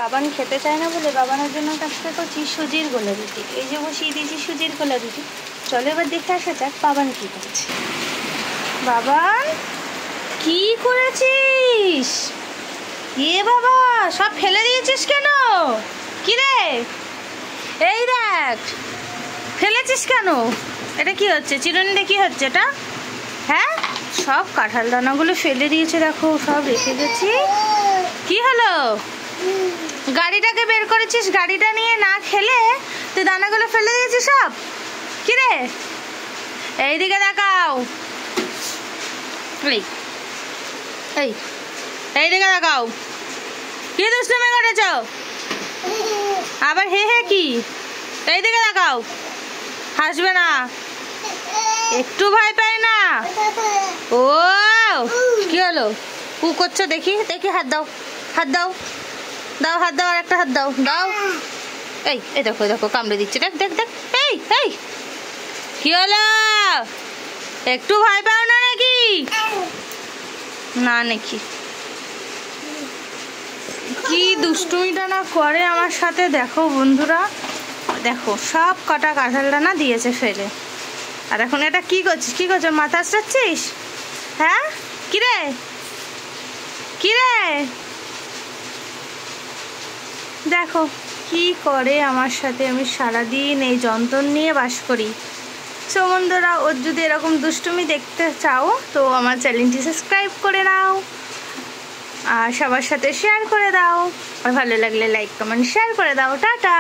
বাবান খেতে চায় না বলে বাবানের জন্য কাজটা করছি সুজির গোলা রুটি। এই যে বসিয়ে দিয়েছি সুজির গোলা রুটি। চলো এবার দেখে আসা যাক বাবান কি করছে। বাবান কি করেছিস? এ বাবা, সব ফেলে দিয়েছিস কেন? কি রে, এই দেখ ফেলেছিস কেন? এটা কি হচ্ছে চিরুনিটা? কি হচ্ছে এটা? হ্যাঁ, সব কাঁঠাল দানাগুলো ফেলে দিয়েছে, দেখো সব রেখে গেছি। কি হলো? গাড়িটাকে বের করেছিস, গাড়িটা নিয়ে না খেলে তুই দানাগুলো ফেলে দিয়েছিস সব। কি রে, এইদিকে দেখাও। এই এই এইদিকে দেখাও, কি দুষ্টুমি করেছ? আবার হে হে কি? এইদিকে দেখাও, হাসবে না, একটু ভয় পায় না। ও কি হলো? কু করছো দেখি দেখি, হাত দাও, হাত দাও, দাও হাত দাও, আর একটা হাত দাও, দাও। এই এই দেখো দেখো কামড়ে দিচ্ছে, দেখ দেখ দেখ। এই এই কি হলো? একটু ভয় পাও না নাকি? না নাকি? কি দুষ্টুমিটা না করে আমার সাথে। দেখো বন্ধুরা, দেখো সব কটা কাঁঠাল দানা দিয়েছে ফেলে। আর এখন এটা কি করছিস? কি করছিস? মাথা আসছিস? হ্যাঁ, কিরে কিরে, দেখো কি করে আমার সাথে। আমি সারাদিন এই যন্ত্রণ নিয়ে বাস করি। সো বন্ধুরা, ওর যদি এরকম দুষ্টুমি দেখতে চাও তো আমার চ্যানেলটি সাবস্ক্রাইব করে নাও, আর সবার সাথে শেয়ার করে দাও, আর ভালো লাগলে লাইক কমেন্ট শেয়ার করে দাও। টাটা।